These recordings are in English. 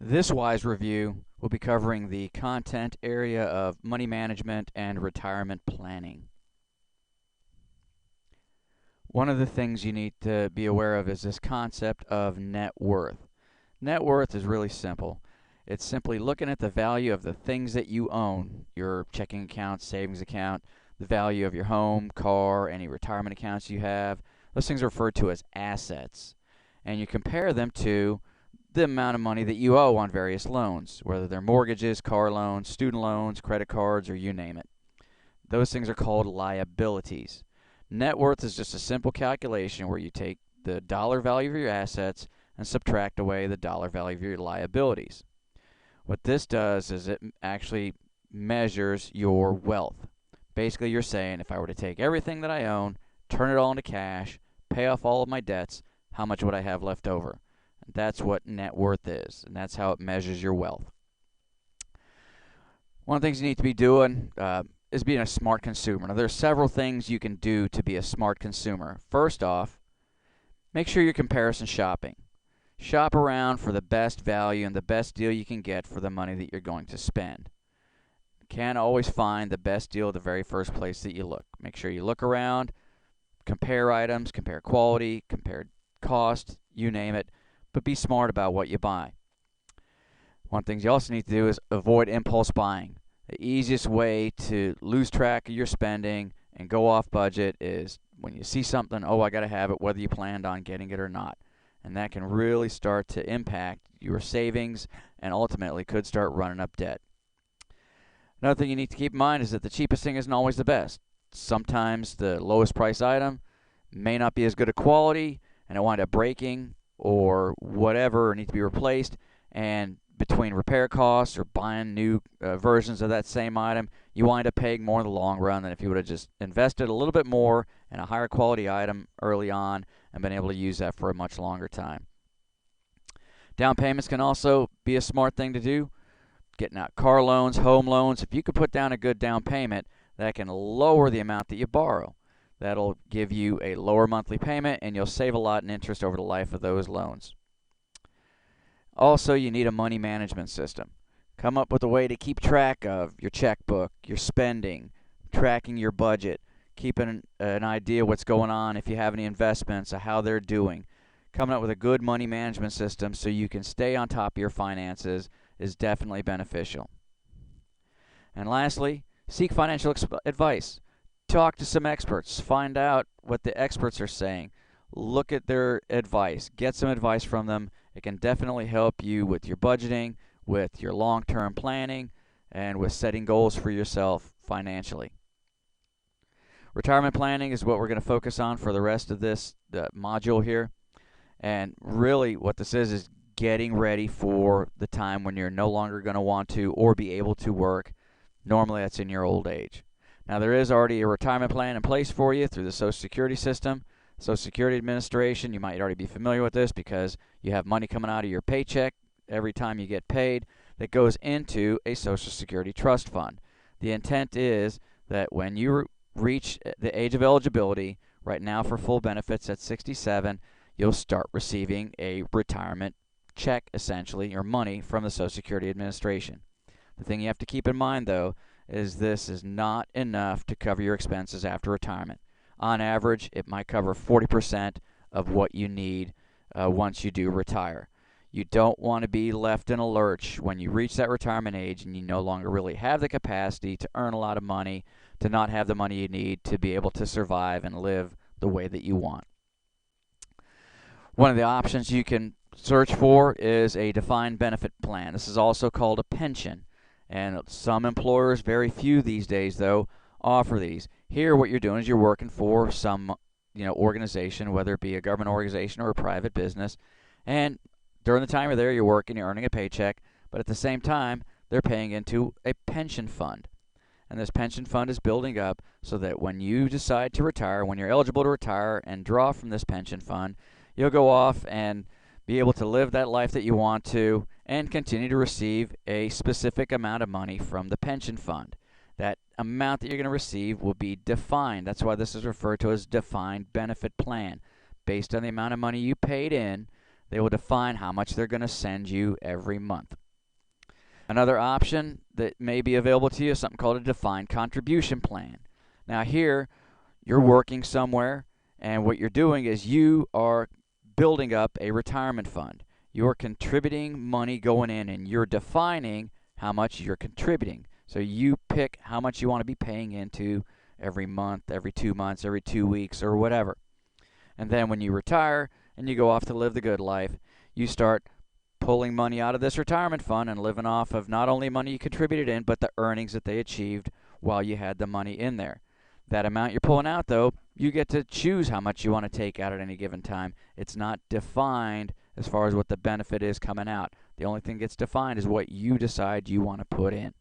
This WISE review will be covering the content area of money management and retirement planning. One of the things you need to be aware of is this concept of net worth. Net worth is really simple. It's simply looking at the value of the things that you own, your checking account, savings account, the value of your home, car, any retirement accounts you have. Those things are referred to as assets. And you compare them to the amount of money that you owe on various loans, whether they're mortgages, car loans, student loans, credit cards, or you name it. Those things are called liabilities. Net worth is just a simple calculation where you take the dollar value of your assets and subtract away the dollar value of your liabilities. What this does is it actually measures your wealth. Basically, you're saying if I were to take everything that I own, turn it all into cash, pay off all of my debts, how much would I have left over? That's what net worth is, and that's how it measures your wealth. One of the things you need to be doing is being a smart consumer. Now, there are several things you can do to be a smart consumer. First off, make sure you're comparison shopping. Shop around for the best value and the best deal you can get for the money that you're going to spend. You can't always find the best deal at the very first place that you look. Make sure you look around, compare items, compare quality, compare cost, you name it, but be smart about what you buy. One of the things you also need to do is avoid impulse buying. The easiest way to lose track of your spending and go off budget is when you see something, oh, I got to have it, whether you planned on getting it or not. And that can really start to impact your savings and ultimately could start running up debt. Another thing you need to keep in mind is that the cheapest thing isn't always the best. Sometimes the lowest price item may not be as good a quality and it wind up breaking or whatever, or need to be replaced, and between repair costs or buying new versions of that same item, you wind up paying more in the long run than if you would have just invested a little bit more in a higher quality item early on and been able to use that for a much longer time. Down payments can also be a smart thing to do. Getting out car loans, home loans, if you could put down a good down payment, that can lower the amount that you borrow. That'll give you a lower monthly payment and you'll save a lot in interest over the life of those loans. Also, you need a money management system. Come up with a way to keep track of your checkbook, your spending, tracking your budget, keeping an idea what's going on if you have any investments, how they're doing. Coming up with a good money management system so you can stay on top of your finances is definitely beneficial. And lastly, seek financial advice. Talk to some experts. Find out what the experts are saying. Look at their advice. Get some advice from them. It can definitely help you with your budgeting, with your long-term planning, and with setting goals for yourself financially. Retirement planning is what we're going to focus on for the rest of this module here. And really what this is getting ready for the time when you're no longer going to want to or be able to work. Normally that's in your old age. Now there is already a retirement plan in place for you through the Social Security system. Social Security Administration, you might already be familiar with this because you have money coming out of your paycheck every time you get paid that goes into a Social Security trust fund. The intent is that when you reach the age of eligibility, right now for full benefits at 67, you'll start receiving a retirement check, essentially, or money from the Social Security Administration. The thing you have to keep in mind, though, is this is not enough to cover your expenses after retirement. On average, it might cover 40% of what you need once you do retire. You don't want to be left in a lurch when you reach that retirement age and you no longer really have the capacity to earn a lot of money, to not have the money you need to be able to survive and live the way that you want. One of the options you can search for is a defined benefit plan. This is also called a pension. And some employers, very few these days though, offer these. Here what you're doing is you're working for some organization, whether it be a government organization or a private business, and during the time you're there you're working, you're earning a paycheck, but at the same time they're paying into a pension fund. And this pension fund is building up so that when you decide to retire, when you're eligible to retire and draw from this pension fund, you'll go off and be able to live that life that you want to and continue to receive a specific amount of money from the pension fund. That amount that you're going to receive will be defined. That's why this is referred to as defined benefit plan. Based on the amount of money you paid in, They will define how much they're going to send you every month. Another option that may be available to you is something called a defined contribution plan. Now here, you're working somewhere, and what you're doing is you are building up a retirement fund. You're contributing money going in, and you're defining how much you're contributing. So you pick how much you want to be paying into every month, every 2 months, every 2 weeks, or whatever. And then when you retire and you go off to live the good life, you start pulling money out of this retirement fund and living off of not only money you contributed in, but the earnings that they achieved while you had the money in there. That amount you're pulling out, though, you get to choose how much you want to take out at any given time. It's not defined as far as what the benefit is coming out. The only thing that gets defined is what you decide you want to put in.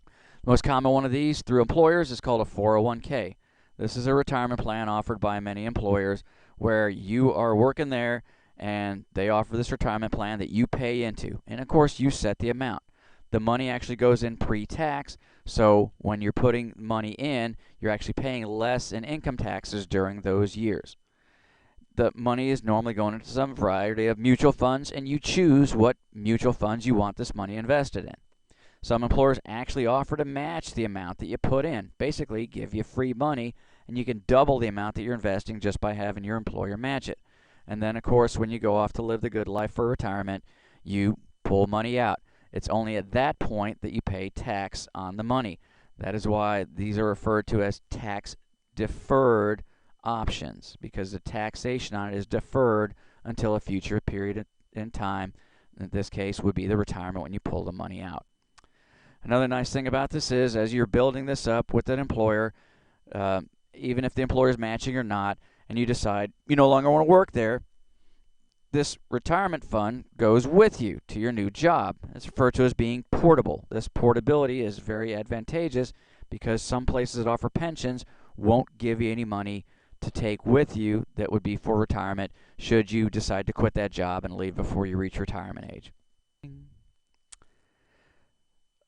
The most common one of these through employers is called a 401k. This is a retirement plan offered by many employers where you are working there and they offer this retirement plan that you pay into. And of course, you set the amount. The money actually goes in pre-tax, so when you're putting money in, you're actually paying less in income taxes during those years. The money is normally going into some variety of mutual funds, and you choose what mutual funds you want this money invested in. Some employers actually offer to match the amount that you put in, basically give you free money, and you can double the amount that you're investing just by having your employer match it. And then, of course, when you go off to live the good life for retirement, you pull money out. It's only at that point that you pay tax on the money. That is why these are referred to as tax-deferred options, because the taxation on it is deferred until a future period in time. In this case, would be the retirement when you pull the money out. Another nice thing about this is, as you're building this up with an employer, even if the employer is matching or not, and you decide you no longer want to work there, this retirement fund goes with you to your new job. It's referred to as being portable. This portability is very advantageous because some places that offer pensions won't give you any money to take with you that would be for retirement should you decide to quit that job and leave before you reach retirement age.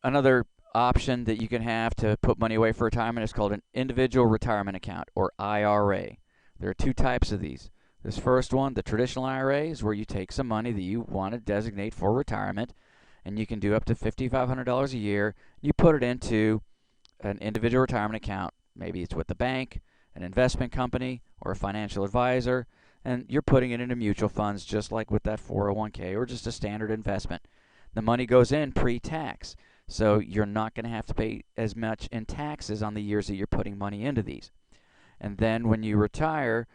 Another option that you can have to put money away for retirement is called an individual retirement account, or IRA. There are two types of these. This first one, the traditional IRA, is where you take some money that you want to designate for retirement, and you can do up to $5,500 a year. You put it into an individual retirement account. Maybe it's with the bank, an investment company, or a financial advisor, and you're putting it into mutual funds just like with that 401k or just a standard investment. The money goes in pre-tax, so you're not going to have to pay as much in taxes on the years that you're putting money into these. And then when you retire,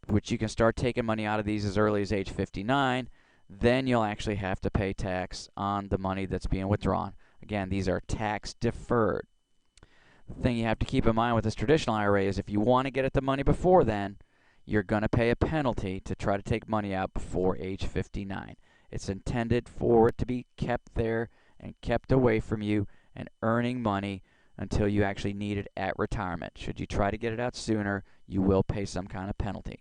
which you can start taking money out of these as early as age 59, then you'll actually have to pay tax on the money that's being withdrawn. Again, these are tax deferred. The thing you have to keep in mind with this traditional IRA is if you want to get at the money before then, you're going to pay a penalty to try to take money out before age 59. It's intended for it to be kept there and kept away from you and earning money until you actually need it at retirement. Should you try to get it out sooner, you will pay some kind of penalty.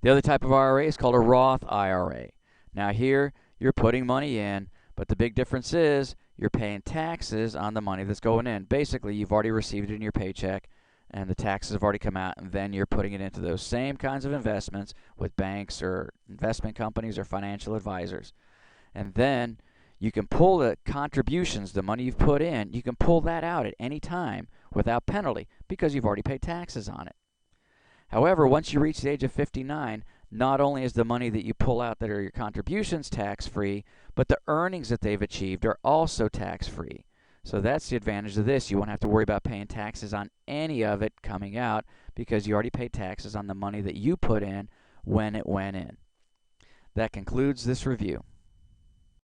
The other type of IRA is called a Roth IRA. Now here, you're putting money in, but the big difference is you're paying taxes on the money that's going in. Basically, you've already received it in your paycheck, and the taxes have already come out, and then you're putting it into those same kinds of investments with banks or investment companies or financial advisors. And then you can pull the contributions, the money you've put in, you can pull that out at any time without penalty because you've already paid taxes on it. However, once you reach the age of 59, not only is the money that you pull out that are your contributions tax-free, but the earnings that they've achieved are also tax-free. So that's the advantage of this. You won't have to worry about paying taxes on any of it coming out because you already paid taxes on the money that you put in when it went in. That concludes this review.